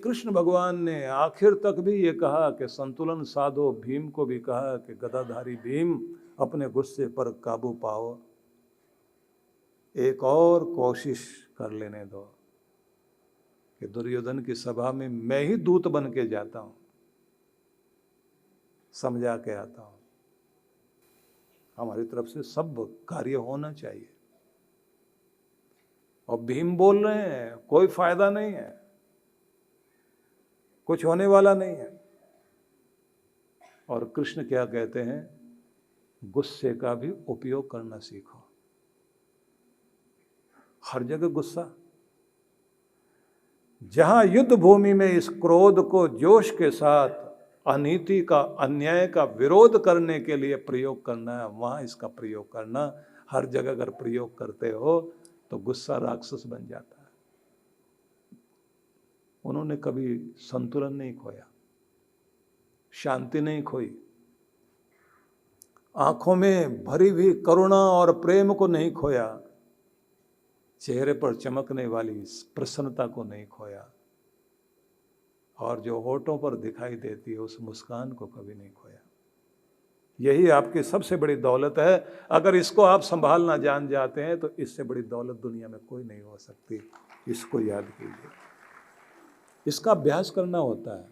कृष्ण भगवान ने आखिर तक भी ये कहा कि संतुलन साधो, भीम को भी कहा कि गदाधारी भीम अपने गुस्से पर काबू पाओ, एक और कोशिश कर लेने दो कि दुर्योधन की सभा में मैं ही दूत बन के जाता हूं, समझा के आता हूं। हमारी तरफ से सब कार्य होना चाहिए। और भीम बोल रहे हैं कोई फायदा नहीं है, कुछ होने वाला नहीं है। और कृष्ण क्या कहते हैं, गुस्से का भी उपयोग करना सीखो। हर जगह गुस्सा, जहां युद्ध भूमि में इस क्रोध को जोश के साथ अनीति का, अन्याय का विरोध करने के लिए प्रयोग करना है, वहां इसका प्रयोग करना। हर जगह अगर प्रयोग करते हो तो गुस्सा राक्षस बन जाता है। उन्होंने कभी संतुलन नहीं खोया, शांति नहीं खोई, आंखों में भरी हुई करुणा और प्रेम को नहीं खोया, चेहरे पर चमकने वाली प्रसन्नता को नहीं खोया, और जो होठों पर दिखाई देती है उस मुस्कान को कभी नहीं खोया। यही आपकी सबसे बड़ी दौलत है। अगर इसको आप संभालना जान जाते हैं तो इससे बड़ी दौलत दुनिया में कोई नहीं हो सकती। इसको याद कीजिए। इसका अभ्यास करना होता है,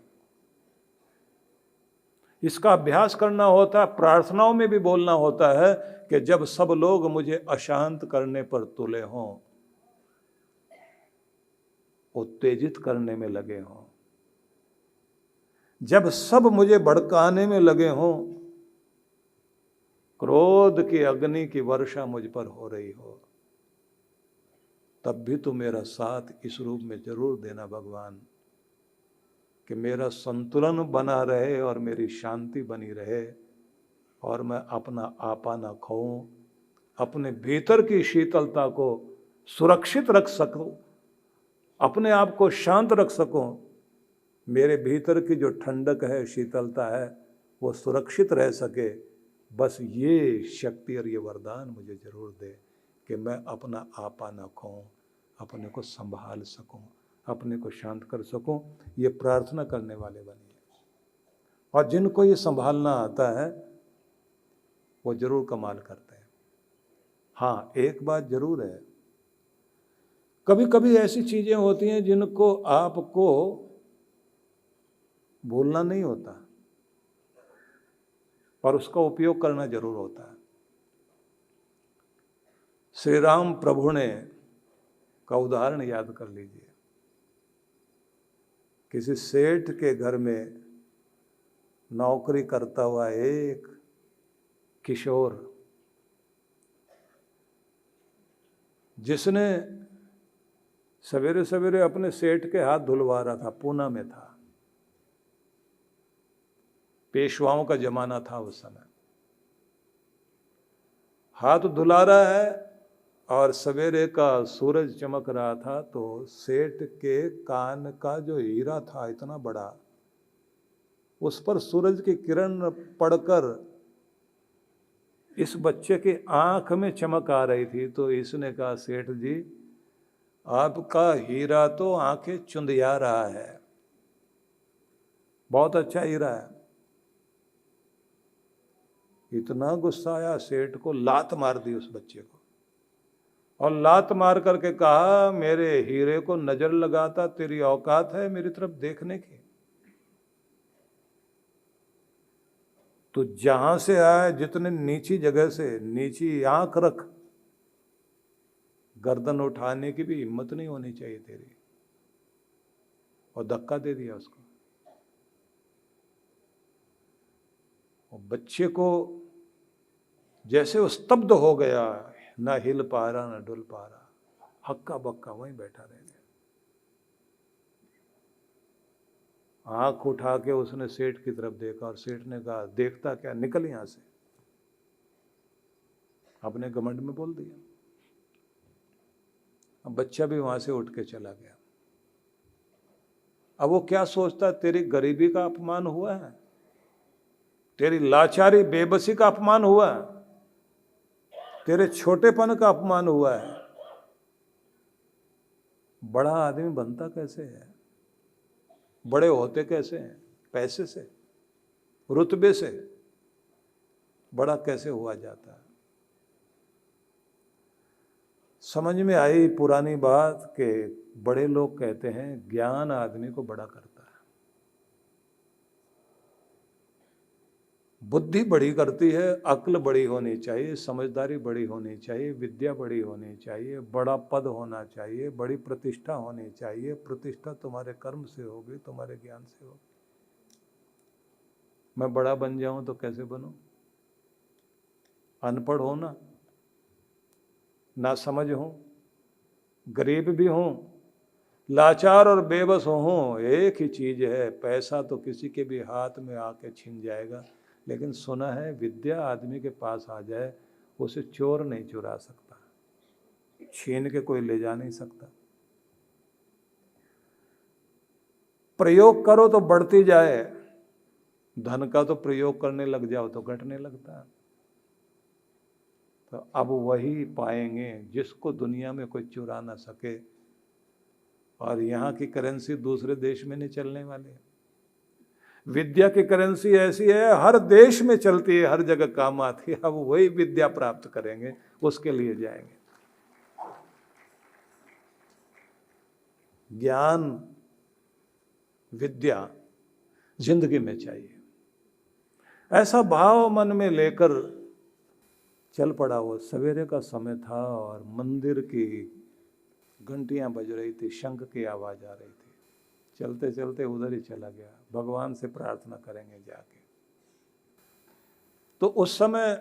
इसका अभ्यास करना होता है। प्रार्थनाओं में भी बोलना होता है कि जब सब लोग मुझे अशांत करने पर तुले हों, उत्तेजित करने में लगे हों, जब सब मुझे भड़काने में लगे हों, क्रोध की अग्नि की वर्षा मुझ पर हो रही हो, तब भी तू मेरा साथ इस रूप में जरूर देना भगवान, कि मेरा संतुलन बना रहे और मेरी शांति बनी रहे, और मैं अपना आपा ना खोऊं, अपने भीतर की शीतलता को सुरक्षित रख सकूं, अपने आप को शांत रख सकूं। मेरे भीतर की जो ठंडक है, शीतलता है, वो सुरक्षित रह सके। बस ये शक्ति और ये वरदान मुझे जरूर दे कि मैं अपना आपा ना खोऊं, अपने को संभाल सकूं, अपने को शांत कर सकूं। ये प्रार्थना करने वाले बनिए। और जिनको ये संभालना आता है वो जरूर कमाल करते हैं। हाँ, एक बात जरूर है, कभी कभी ऐसी चीजें होती हैं जिनको आपको भूलना नहीं होता, पर उसका उपयोग करना जरूर होता है। श्री राम प्रभु ने का उदाहरण याद कर लीजिए। किसी सेठ के घर में नौकरी करता हुआ एक किशोर, जिसने सवेरे सवेरे अपने सेठ के हाथ धुलवा रहा था, पूना में था, पेशवाओं का जमाना था उस समय। हाथ धुला रहा है और सवेरे का सूरज चमक रहा था, तो सेठ के कान का जो हीरा था इतना बड़ा, उस पर सूरज की किरण पड़कर इस बच्चे की आंख में चमक आ रही थी। तो इसने कहा, सेठ जी आपका हीरा तो आंखें चुंधिया रहा है, बहुत अच्छा हीरा है। इतना गुस्सा आया सेठ को, लात मार दी उस बच्चे को, और लात मार करके कहा, मेरे हीरे को नजर लगाता तेरी औकात है मेरी तरफ देखने की? तो जहां से आए, जितने नीची जगह से, नीची आंख रख, गर्दन उठाने की भी हिम्मत नहीं होनी चाहिए तेरी। और धक्का दे दिया उसको। और बच्चे को जैसे वो स्तब्ध हो गया, ना हिल पा रहा ना डुल पा रहा, हक्का बक्का वहीं बैठा रह गया। आंख उठा के उसने सेठ की तरफ देखा, और सेठ ने कहा, देखता क्या, निकल यहां से। अपने घमंड में बोल दिया। अब बच्चा भी वहां से उठ के चला गया। अब वो क्या सोचता, तेरी गरीबी का अपमान हुआ है, तेरी लाचारी बेबसी का अपमान हुआ है, तेरे छोटेपन का अपमान हुआ है। बड़ा आदमी बनता कैसे है? बड़े होते कैसे हैं? पैसे से, रुतबे से बड़ा कैसे हुआ जाता है? समझ में आई पुरानी बात कि बड़े लोग कहते हैं ज्ञान आदमी को बड़ा करता है, बुद्धि बड़ी करती है, अक्ल बड़ी होनी चाहिए, समझदारी बड़ी होनी चाहिए, विद्या बड़ी होनी चाहिए, बड़ा पद होना चाहिए, बड़ी प्रतिष्ठा होनी चाहिए। प्रतिष्ठा तुम्हारे कर्म से होगी, तुम्हारे ज्ञान से होगी। मैं बड़ा बन जाऊं तो कैसे बनूं? अनपढ़ हो ना समझ हूं, गरीब भी हूं, लाचार और बेबस हूं, एक ही चीज है, पैसा तो किसी के भी हाथ में आके छिन जाएगा, लेकिन सुना है विद्या आदमी के पास आ जाए उसे चोर नहीं चुरा सकता, छीन के कोई ले जा नहीं सकता। प्रयोग करो तो बढ़ती जाए, धन का तो प्रयोग करने लग जाओ तो घटने लगता है। तो अब वही पाएंगे जिसको दुनिया में कोई चुरा ना सके, और यहाँ की करेंसी दूसरे देश में नहीं चलने वाली है। विद्या की करेंसी ऐसी है, हर देश में चलती है, हर जगह काम आती है। अब वही विद्या प्राप्त करेंगे, उसके लिए जाएंगे। ज्ञान विद्या जिंदगी में चाहिए, ऐसा भाव मन में लेकर चल पड़ा। वो सवेरे का समय था और मंदिर की घंटियां बज रही थी, शंख की आवाज आ रही थी। चलते चलते उधर ही चला गया, भगवान से प्रार्थना करेंगे जाके। तो उस समय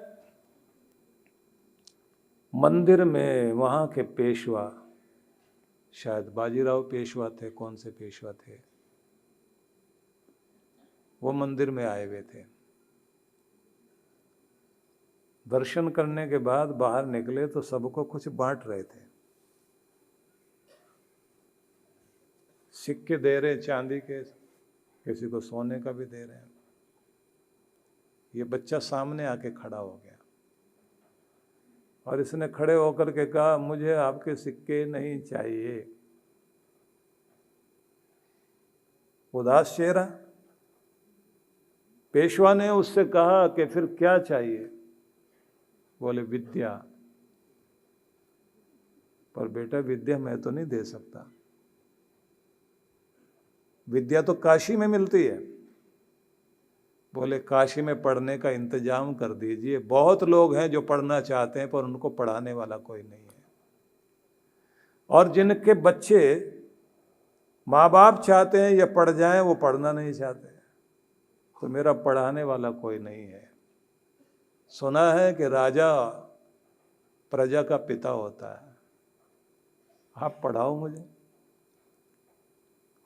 मंदिर में वहां के पेशवा, शायद बाजीराव पेशवा थे, कौन से पेशवा थे, वो मंदिर में आए हुए थे। दर्शन करने के बाद बाहर निकले तो सबको कुछ बांट रहे थे। सिक्के दे रहे चांदी के, किसी को सोने का भी दे रहे हैं। ये बच्चा सामने आके खड़ा हो गया और इसने खड़े होकर के कहा, मुझे आपके सिक्के नहीं चाहिए। उदास चेहरा। पेशवा ने उससे कहा कि फिर क्या चाहिए? बोले विद्या। पर बेटा विद्या मैं तो नहीं दे सकता, विद्या तो काशी में मिलती है। बोले काशी में पढ़ने का इंतजाम कर दीजिए, बहुत लोग हैं जो पढ़ना चाहते हैं पर उनको पढ़ाने वाला कोई नहीं है, और जिनके बच्चे माँ बाप चाहते हैं ये पढ़ जाएं, वो पढ़ना नहीं चाहते, तो मेरा पढ़ाने वाला कोई नहीं है। सुना है कि राजा प्रजा का पिता होता है, आप पढ़ाओ मुझे,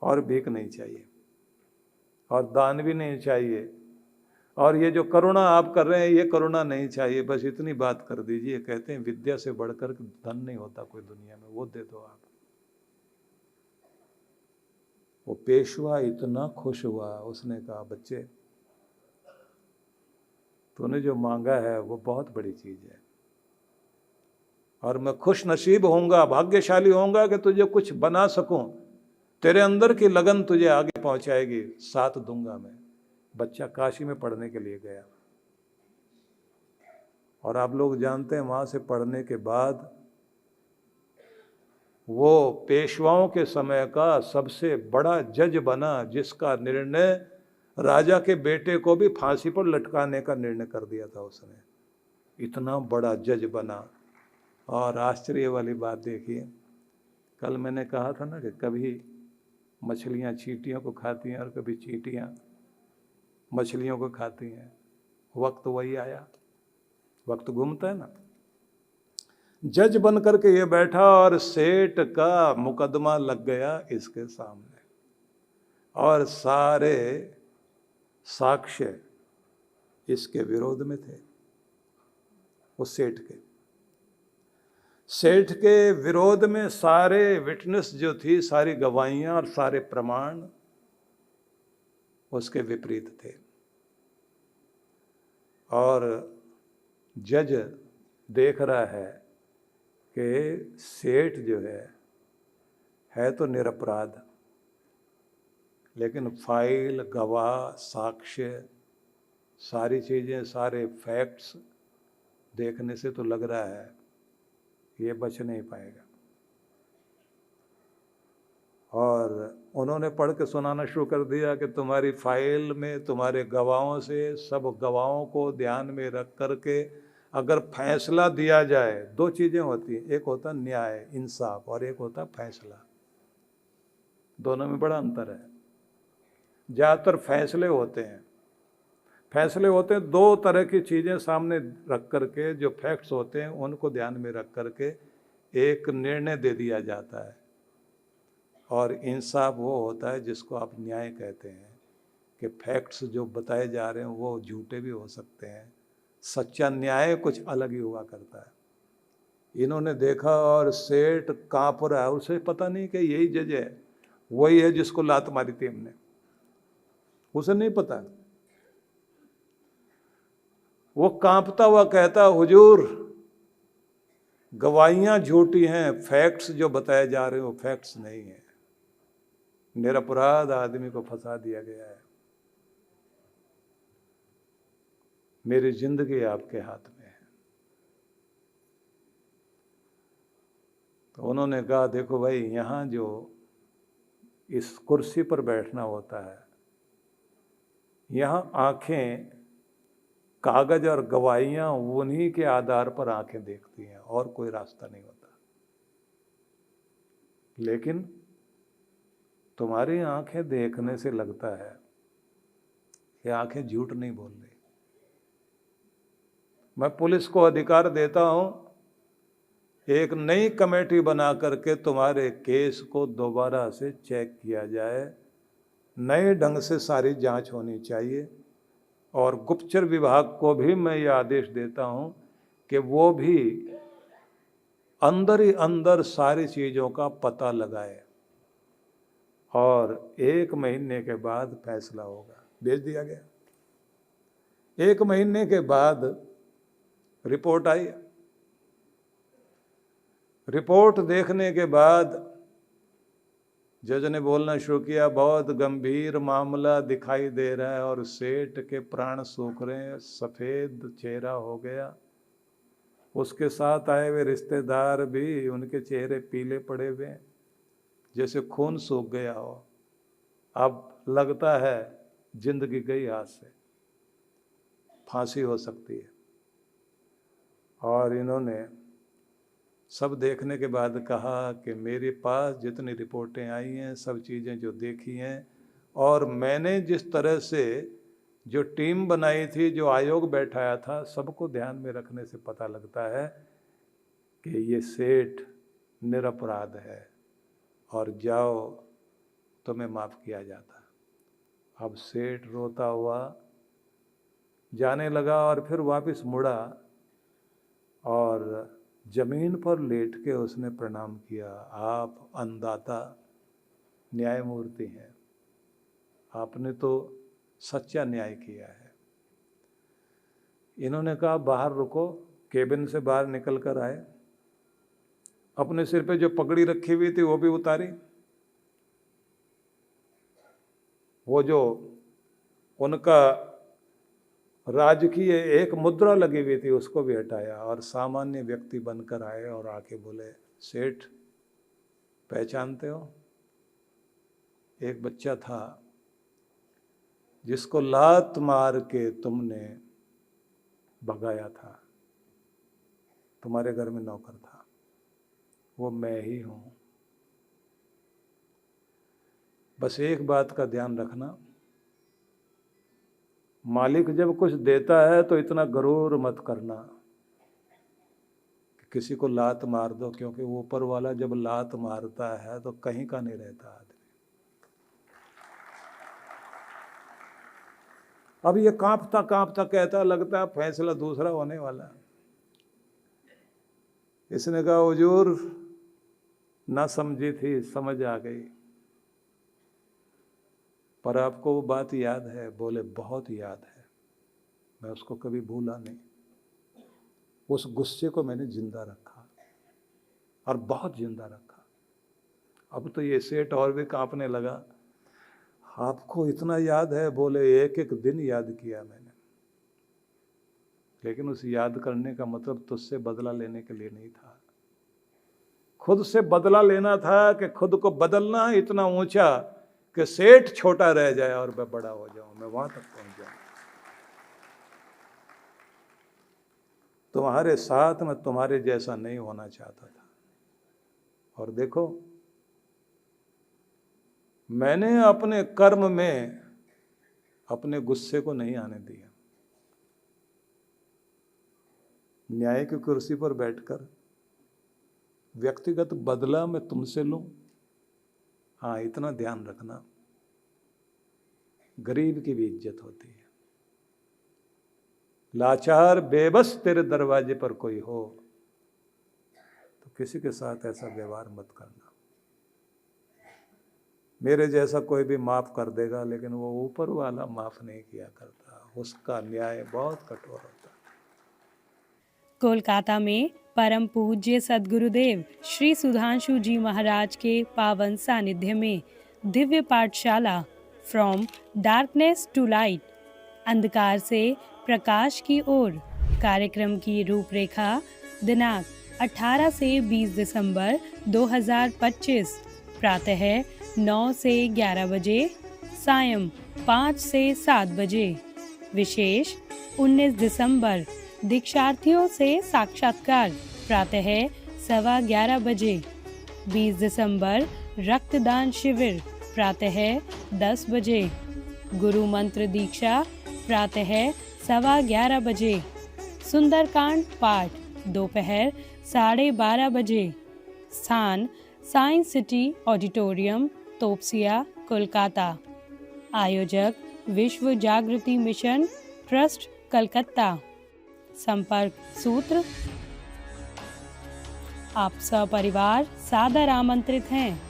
और भीख नहीं चाहिए और दान भी नहीं चाहिए, और ये जो करुणा आप कर रहे हैं ये करुणा नहीं चाहिए, बस इतनी बात कर दीजिए। कहते हैं विद्या से बढ़कर धन नहीं होता कोई दुनिया में, वो दे दो आप। वो पेशवा इतना खुश हुआ, उसने कहा बच्चे तूने जो मांगा है वो बहुत बड़ी चीज है, और मैं खुश नसीब होऊंगा, भाग्यशाली होऊंगा कि तुझे कुछ बना सकूं, तेरे अंदर की लगन तुझे आगे पहुंचाएगी, साथ दूंगा मैं। बच्चा काशी में पढ़ने के लिए गया, और आप लोग जानते हैं वहां से पढ़ने के बाद वो पेशवाओं के समय का सबसे बड़ा जज बना, जिसका निर्णय राजा के बेटे को भी फांसी पर लटकाने का निर्णय कर दिया था उसने। इतना बड़ा जज बना। और आश्चर्य वाली बात देखिए, कल मैंने कहा था ना कि कभी मछलियां चींटियों को खाती हैं और कभी चींटियां मछलियों को खाती हैं। वक्त वही आया, वक्त घूमता है ना। जज बन करके ये बैठा और सेठ का मुकदमा लग गया इसके सामने, और सारे साक्ष्य इसके विरोध में थे। उस सेठ के विरोध में सारे विटनेस जो थी, सारी गवाहियां और सारे प्रमाण उसके विपरीत थे। और जज देख रहा है कि सेठ जो है तो निरपराध, लेकिन फाइल, गवाह, साक्ष्य, सारी चीज़ें, सारे फैक्ट्स देखने से तो लग रहा है ये बच नहीं पाएगा। और उन्होंने पढ़ के सुनाना शुरू कर दिया कि तुम्हारी फाइल में तुम्हारे गवाहों से, सब गवाहों को ध्यान में रख करके अगर फैसला दिया जाए, दो चीज़ें होती हैं, एक होता न्याय, इंसाफ, और एक होता फैसला। दोनों में बड़ा अंतर है। ज़्यादातर फैसले होते हैं दो तरह की चीज़ें सामने रख करके, जो फैक्ट्स होते हैं उनको ध्यान में रख करके एक निर्णय दे दिया जाता है। और इंसाफ वो होता है जिसको आप न्याय कहते हैं, कि फैक्ट्स जो बताए जा रहे हैं वो झूठे भी हो सकते हैं, सच्चा न्याय कुछ अलग ही हुआ करता है। इन्होंने देखा और सेठ कांप रहा है, उसे पता नहीं कि यही जज है, वही है जिसको लात मारी थी हमने, उसे नहीं पता। वो कांपता हुआ कहता, हुजूर गवाहियां झूठी हैं, फैक्ट्स जो बताए जा रहे हैं वो फैक्ट्स नहीं है, निरपराध आदमी को फंसा दिया गया है, मेरी जिंदगी आपके हाथ में है। तो उन्होंने कहा, देखो भाई, यहाँ जो इस कुर्सी पर बैठना होता है, यहाँ आंखें, कागज और गवाहियां उन्हीं के आधार पर आंखें देखती हैं, और कोई रास्ता नहीं होता। लेकिन तुम्हारी आंखें देखने से लगता है कि आंखें झूठ नहीं बोल रही। मैं पुलिस को अधिकार देता हूं, एक नई कमेटी बना करके तुम्हारे केस को दोबारा से चेक किया जाए, नए ढंग से सारी जांच होनी चाहिए। और गुप्तचर विभाग को भी मैं ये आदेश देता हूं कि वो भी अंदर ही अंदर सारी चीज़ों का पता लगाए, और 1 महीने के बाद फैसला होगा। भेज दिया गया। 1 महीने के बाद रिपोर्ट आई। रिपोर्ट देखने के बाद जज ने बोलना शुरू किया, बहुत गंभीर मामला दिखाई दे रहा है और सेठ के प्राण सूख रहे हैं, सफ़ेद चेहरा हो गया। उसके साथ आए हुए रिश्तेदार भी, उनके चेहरे पीले पड़े हुए हैं, जैसे खून सूख गया हो। अब लगता है जिंदगी गई हाथ से, फांसी हो सकती है। और इन्होंने सब देखने के बाद कहा कि मेरे पास जितनी रिपोर्टें आई हैं, सब चीज़ें जो देखी हैं, और मैंने जिस तरह से जो टीम बनाई थी, जो आयोग बैठाया था, सबको ध्यान में रखने से पता लगता है कि ये सेठ निरपराध है, और जाओ, तुम्हें माफ़ किया जाता। अब सेठ रोता हुआ जाने लगा और फिर वापस मुड़ा और जमीन पर लेट के उसने प्रणाम किया। आप अन्नदाता न्यायमूर्ति हैं, आपने तो सच्चा न्याय किया है। इन्होंने कहा, बाहर रुको। केबिन से बाहर निकल कर आए, अपने सिर पे जो पगड़ी रखी हुई थी वो भी उतारी, वो जो उनका राजकीय एक मुद्रा लगी हुई थी उसको भी हटाया, और सामान्य व्यक्ति बनकर आए और आके बोले, सेठ पहचानते हो? एक बच्चा था जिसको लात मार के तुमने भगाया था, तुम्हारे घर में नौकर था, वो मैं ही हूं। बस एक बात का ध्यान रखना, मालिक जब कुछ देता है तो इतना गरूर मत करना कि किसी को लात मार दो, क्योंकि ऊपर वाला जब लात मारता है तो कहीं का नहीं रहता आदमी। अब ये कांपता कांपता कहता, लगता है फैसला दूसरा होने वाला है। इसने कहा, हुजूर ना समझी थी, समझ आ गई। पर आपको वो बात याद है? बोले, बहुत याद है, मैं उसको कभी भूला नहीं। उस गुस्से को मैंने जिंदा रखा, और बहुत जिंदा रखा। अब तो ये सेठ और भी कांपने लगा। आपको इतना याद है? बोले एक एक दिन याद किया मैंने, लेकिन उस याद करने का मतलब तुझसे बदला लेने के लिए नहीं था, खुद से बदला लेना था कि खुद को बदलना है इतना ऊंचा कि सेठ छोटा रह जाए और मैं बड़ा हो जाऊं, मैं वहां तक पहुंच जाऊं। तुम्हारे साथ मैं तुम्हारे जैसा नहीं होना चाहता था। और देखो, मैंने अपने कर्म में अपने गुस्से को नहीं आने दिया। न्याय की कुर्सी पर बैठकर व्यक्तिगत बदला मैं तुमसे लूं? हाँ, इतना ध्यान रखना, गरीब की भी इज्जत होती है। लाचार बेबस तेरे दरवाजे पर कोई हो तो किसी के साथ ऐसा व्यवहार मत करना। मेरे जैसा कोई भी माफ कर देगा, लेकिन वो ऊपर वाला माफ नहीं किया करता, उसका न्याय बहुत कठोर होता है। कोलकाता में परम पूज्य सद्गुरुदेव श्री सुधांशु जी महाराज के पावन सानिध्य में दिव्य पाठशाला फ्रॉम डार्कनेस टू लाइट, अंधकार से प्रकाश की ओर कार्यक्रम की रूपरेखा दिनांक 18 से 20 दिसंबर 2025 प्रातः 9 से 11 बजे, सायं 5 से 7 बजे। विशेष 19 दिसंबर दीक्षार्थियों से साक्षात्कार प्रातः 11:15 बजे। 20 दिसंबर रक्तदान शिविर प्रातः 10 बजे। गुरु मंत्र दीक्षा प्रातः 11:15 बजे। सुंदरकांड पाठ दोपहर 12:30 बजे। स्थान science city auditorium, Topsia, Kolkata. आयोजक विश्व जागृति मिशन ट्रस्ट, कलकत्ता। संपर्क सूत्र। आप सपरिवार सादर आमंत्रित हैं।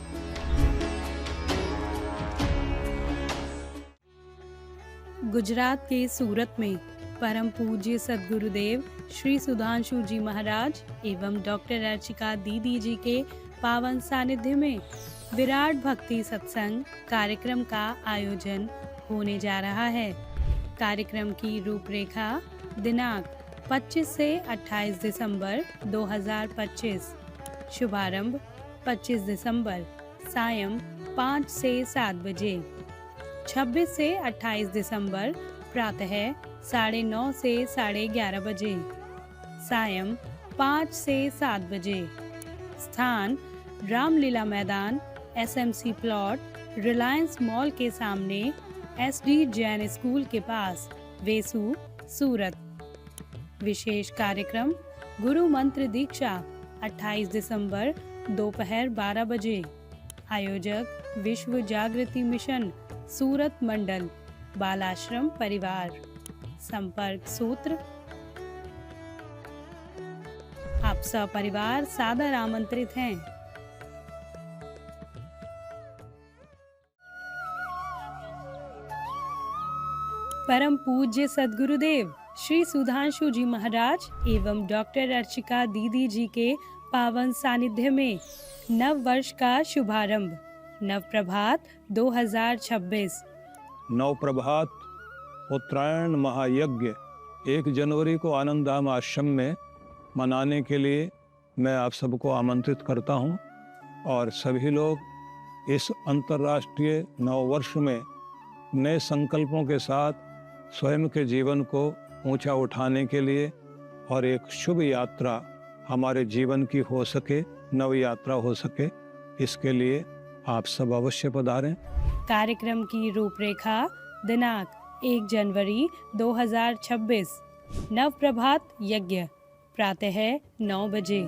गुजरात के सूरत में परम पूज्य सद्गुरुदेव श्री सुधांशु जी महाराज एवं डॉक्टर अर्चिका दीदी जी के पावन सानिध्य में विराट भक्ति सत्संग कार्यक्रम का आयोजन होने जा रहा है। कार्यक्रम की रूपरेखा दिनांक 25 से 28 दिसंबर 2025। शुभारंभ 25 दिसंबर सायं 5 से 7 बजे। 26 से 28 दिसंबर प्रातः 9:30 से 11:30 बजे। सायं 5 से 7 बजे। स्थान रामलीला मैदान, SMC प्लॉट, रिलायंस मॉल के सामने, SD जैन स्कूल के पास, वेसू, सूरत। विशेष कार्यक्रम गुरु मंत्र दीक्षा 28 दिसंबर दोपहर 12 बजे। आयोजक विश्व जागृति मिशन सूरत मंडल, बालाश्रम परिवार। संपर्क सूत्र। आप सपरिवार सादर आमंत्रित हैं। परम पूज्य सद्गुरुदेव श्री सुधांशु जी महाराज एवं डॉक्टर अर्चिका दीदी जी के पावन सानिध्य में नव वर्ष का शुभारंभ। नव प्रभात 2026। नव प्रभात उत्तरायण महायज्ञ 1 जनवरी को आनंदधाम आश्रम में मनाने के लिए मैं आप सबको आमंत्रित करता हूं, और सभी लोग इस अंतर्राष्ट्रीय नव वर्ष में नए संकल्पों के साथ स्वयं के जीवन को ऊंचा उठाने के लिए और एक शुभ यात्रा हमारे जीवन की हो सके, नव यात्रा हो सके, इसके लिए आप सब अवश्य पधारें। कार्यक्रम की रूपरेखा दिनांक 1 जनवरी 2026। नव प्रभात यज्ञ प्रातः 9 बजे।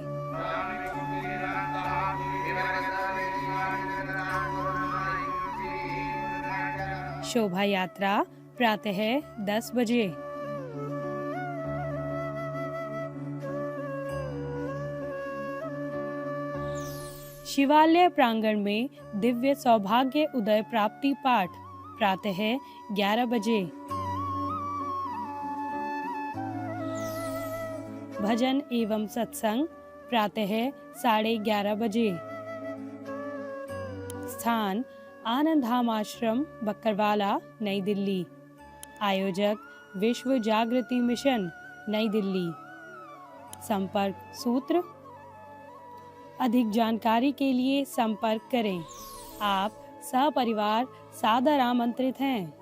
शोभा यात्रा प्रातः 10 बजे। शिवालय प्रांगण में दिव्य सौभाग्य उदय प्राप्ति पाठ प्रातः 11 बजे। भजन एवं सत्संग प्रातः 11:30 बजे। स्थान आनंद धाम आश्रम, बक्करवाला, नई दिल्ली। आयोजक विश्व जागृति मिशन, नई दिल्ली। संपर्क सूत्र। अधिक जानकारी के लिए संपर्क करें। आप सपरिवार सादर आमंत्रित हैं।